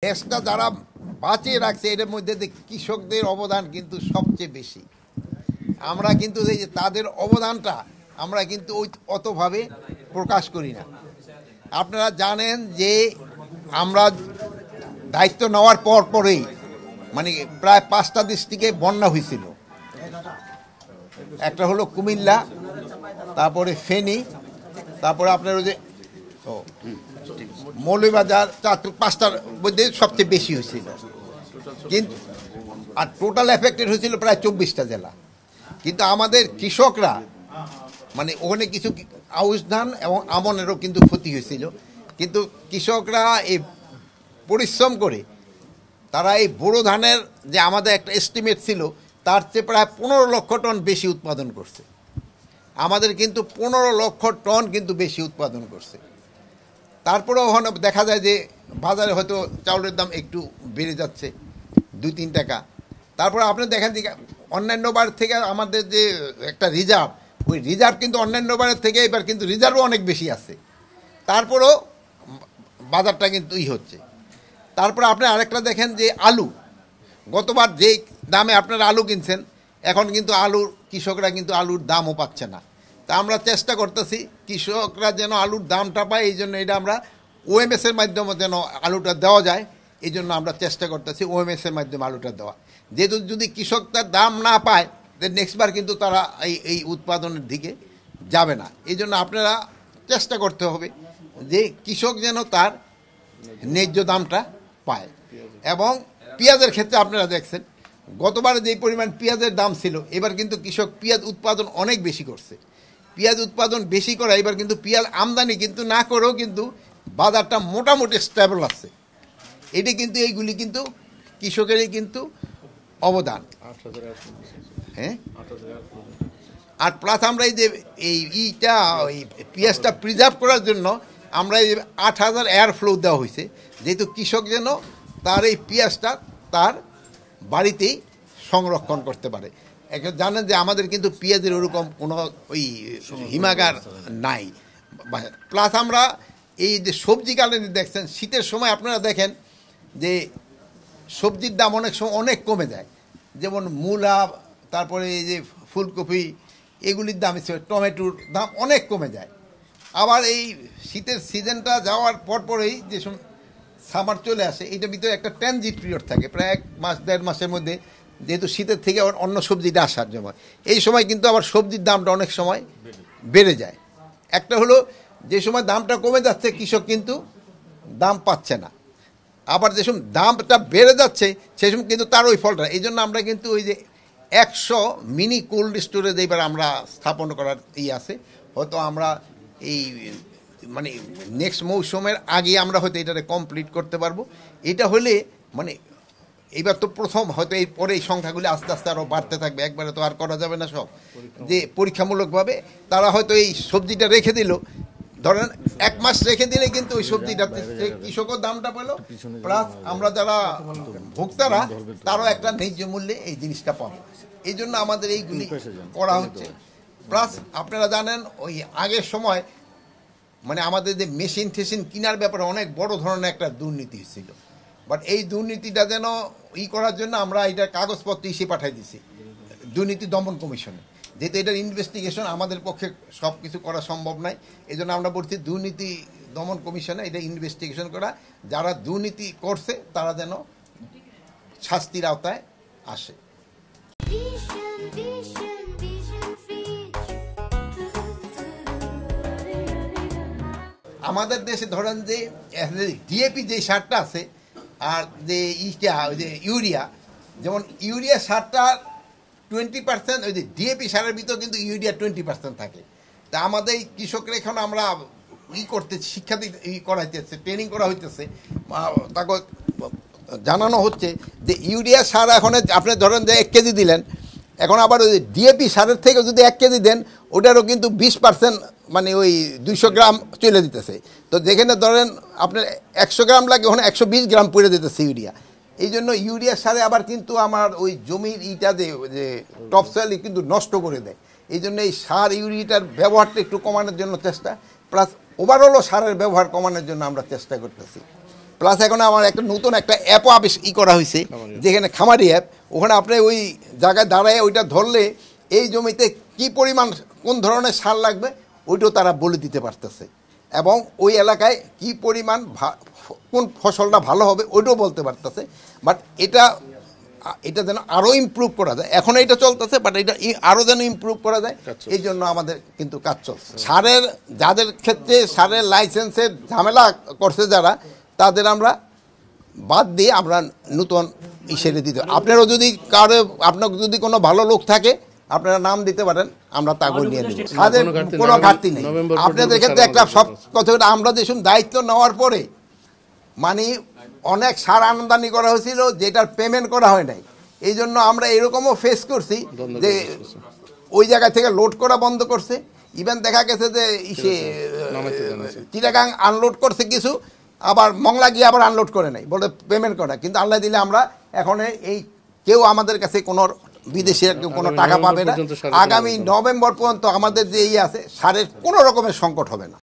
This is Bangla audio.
দেশটা যারা বাঁচিয়ে রাখছে এর মধ্যে কৃষকদের অবদান কিন্তু সবচেয়ে বেশি। আমরা কিন্তু এই যে তাদের অবদানটা আমরা কিন্তু ওই অতভাবে প্রকাশ করি না। আপনারা জানেন যে আমরা দায়িত্ব নেওয়ার পরেই মানে প্রায় 5টা ডিস্ট্রিক্টে বন্যা হয়েছিল। একটা হলো কুমিল্লা, তারপরে ফেনী, তারপরে আপনার ওই যে মৌলভীবাজার, 4-5টার মধ্যে সবচেয়ে বেশি হয়েছিল। কিন্তু আর টোটাল এফেক্টেড হয়েছিল প্রায় 24টা জেলা। কিন্তু আমাদের কৃষকরা মানে ওখানে কিছু আউশ ধান এবং আমনেরও কিন্তু ক্ষতি হয়েছিল। কিন্তু কৃষকরা এই পরিশ্রম করে তারা এই বোরো ধানের যে আমাদের একটা এস্টিমেট ছিল তার চেয়ে প্রায় 15 লক্ষ টন বেশি উৎপাদন করছে। আমাদের কিন্তু 15 লক্ষ টন কিন্তু বেশি উৎপাদন করছে। তারপরেও ওখানে দেখা যায় যে বাজারে হয়তো চাউলের দাম একটু বেড়ে যাচ্ছে 2-3 টাকা। তারপরে আপনি দেখেন যে অন্যান্য বার থেকে আমাদের যে একটা রিজার্ভ, ওই রিজার্ভ কিন্তু অন্যান্য বারের থেকে এবার কিন্তু রিজার্ভও অনেক বেশি আছে। তারপরেও বাজারটা কিন্তু হচ্ছে। তারপরে আপনি আরেকটা দেখেন যে আলু, গতবার যে দামে আপনারা আলু কিনছেন এখন কিন্তু কৃষকরা কিন্তু আলুর দামও পাচ্ছে না। তা আমরা চেষ্টা করতেছি কৃষকরা যেন আলুর দামটা পায়, এই জন্য এটা আমরা ওএমএসের মাধ্যমে যেন আলুটা দেওয়া যায়, এই জন্য আমরা চেষ্টা করতেছি ওএমএসের মাধ্যমে আলুটা দেওয়া। যেহেতু যদি কৃষক তার দাম না পায় নেক্সটবার কিন্তু তারা এই উৎপাদনের দিকে যাবে না। এই জন্য আপনারা চেষ্টা করতে হবে যে কৃষক যেন তার ন্যায্য দামটা পায়। এবং পেঁয়াজের ক্ষেত্রে আপনারা দেখছেন গতবারে যে পরিমাণ পেঁয়াজের দাম ছিল এবার কিন্তু কৃষক পেঁয়াজ উৎপাদন অনেক বেশি করছে। পেঁয়াজ উৎপাদন বেশি করা এবার কিন্তু পেঁয়াজ আমদানি কিন্তু না করেও কিন্তু বাজারটা মোটামুটি স্টেবল আছে। এটি কিন্তু এইগুলি কিন্তু কৃষকেরই কিন্তু অবদান। হ্যাঁ, আর প্লাস আমরা এই যে এইটা পেঁয়াজটা প্রিজার্ভ করার জন্য আমরা এই 8000 এয়ার ফ্লো দেওয়া হয়েছে, যেহেতু কৃষক যেন তার এই পেঁয়াজটা তার বাড়িতেই সংরক্ষণ করতে পারে। এখন জানেন যে আমাদের কিন্তু পেঁয়াজের ওরকম কোনো ওই হিমাগার নাই। প্লাস আমরা এই যে সবজি কালেন্ডার দেখছেন শীতের সময় আপনারা দেখেন যে সবজির দাম অনেক সময় অনেক কমে যায়, যেমন মূলা, তারপরে এই যে ফুলকপি, এগুলির দাম টমেটোর দাম অনেক কমে যায়। আবার এই শীতের সিজনটা যাওয়ার পরেই যে সামার চলে আসে, এইটার ভিতরে একটা ট্রানজিট পিরিয়ড থাকে প্রায় 1-1.5 মাসের মধ্যে, যেহেতু শীতের থেকে অন্য সবজিটা আসার জন্য এই সময় কিন্তু আবার সবজির দামটা অনেক সময় বেড়ে যায়। একটা হলো যে সময় দামটা কমে যাচ্ছে কৃষক কিন্তু দাম পাচ্ছে না, আবার যে সময় দামটা বেড়ে যাচ্ছে সেই সময় কিন্তু তার ওই ফলটা। এই জন্য আমরা কিন্তু ওই যে 100 মিনি কোল্ড স্টোরেজ এইবার আমরা স্থাপন করার আছে। হয়তো আমরা এই মানে নেক্সট মৌসুমের আগে আমরা হয়তো এটাকে কমপ্লিট করতে পারবো। এটা হলে মানে এইবার তো প্রথম, হয়তো এই পরে এই সংখ্যাগুলি আস্তে আস্তে আরও বাড়তে থাকবে, একবারে তো আর করা যাবে না সব। যে পরীক্ষামূলকভাবে তারা হয়তো এই সবজিটা রেখে দিল, ধরেন 1 মাস রেখে দিলে কিন্তু ওই সবজিটা কৃষকও দামটা পেল, প্লাস আমরা যারা ভোক্তারা তারও একটা ন্যায্য মূল্যে এই জিনিসটা পাবো। এই জন্য আমাদের এইগুলি করা হচ্ছে। প্লাস আপনারা জানেন ওই আগের সময় মানে আমাদের যে মেশিন টেশিন কেনার ব্যাপারে অনেক বড় ধরনের একটা দুর্নীতি ছিল, বাট এই দুর্নীতিটা যেন করার জন্য আমরা এটা কাগজপত্র পাঠিয়ে দিছি দুর্নীতি দমন কমিশনে, যেহেতু এটার ইনভেস্টিগেশন আমাদের পক্ষে সব কিছু করা সম্ভব নয়। এই জন্য আমরা বলছি দুর্নীতি দমন কমিশনে এটা ইনভেস্টিগেশন করা, যারা দুর্নীতি করছে তারা যেন শাস্তির আওতায় আসে। আমাদের দেশে ধরেন যে ডিএপি যে সারটা আছে আর যে যে ইউরিয়া, যেমন ইউরিয়া সারটা 20%, ওই যে ডিএপি সারের ভিতর কিন্তু ইউরিয়া 20% থাকে। তা আমাদের এই কৃষকরা এখন আমরা করতে শিক্ষা করাইতেছে, ট্রেনিং করা হইতেছে, তাকে জানানো হচ্ছে যে ইউরিয়া সার এখন আপনি ধরেন যে 1 কেজি দিলেন, এখন আবার ওই ডিএপি সারের থেকে যদি 1 কেজি দেন ওটারও কিন্তু 20% মানে ওই 200 গ্রাম চলে দিতেছে। তো যেখানে ধরেন আপনার 100 গ্রাম লাগে ওখানে 120 গ্রাম পড়ে দিতেছে ইউরিয়া। এই জন্য ইউরিয়া সারে আবার কিন্তু আমার ওই জমির যে টপ সয়েল কিন্তু নষ্ট করে দেয়। এই জন্য এই সার ইউরিয়াটার ব্যবহারটা একটু কমানোর জন্য চেষ্টা, প্লাস ওভারঅলও সারের ব্যবহার কমানোর জন্য আমরা চেষ্টা করতেছি। প্লাস এখন আমার একটা নতুন একটা অ্যাপও করা হয়েছে, যেখানে খামারি অ্যাপ, ওখানে আপনি ওই জায়গায় দাঁড়ায় ওইটা ধরলে এই জমিতে কি পরিমাণ কোন ধরনের সার লাগবে ওইটাও তারা বলে দিতে পারতেছে, এবং ওই এলাকায় কি পরিমাণ কোন ফসলটা ভালো হবে ওইটাও বলতে পারতেছে। বাট এটা যেন আরও ইমপ্রুভ করা যায়, এখন এটা চলতেছে, বাট এটা আরও যেন ইমপ্রুভ করা যায়, এই জন্য আমাদের কিন্তু কাজ চলছে। সারের যাদের ক্ষেত্রে সারের লাইসেন্সের ঝামেলা করছে যারা, তাদের আমরা বাদ দিয়ে আমরা নতুন সেরে দিতে, আপনারও যদি আপনার যদি কোনো ভালো লোক থাকে আপনারা নাম দিতে পারেন, আমরা তা করে নিয়ে নেব, তাদের কোনো ঘাটতি নেই। আপনাদের ক্ষেত্রে একটা সব কথা, আমরা যেসব দায়িত্ব নেওয়ার পরে মানে অনেক সার আমদানি করা হয়েছিল যেটার পেমেন্ট করা হয় নাই, এই জন্য আমরা এরকমও ফেস করছি যে ওই জায়গা থেকে লোড করা বন্ধ করছে, ইভেন দেখা গেছে যে চিটাগাং আনলোড করছে কিছু, আবার মংলা গিয়ে আবার আনলোড করে নাই, বলে পেমেন্ট করা, কিন্তু আল্লাহ দিলে আমরা এখন এই কেউ আমাদের কাছে কোনো বিদেশে কোনো টাকা পাবে না। আগামী নভেম্বর পর্যন্ত আমাদের যে আছে সারের কোনো রকমের সংকট হবে না।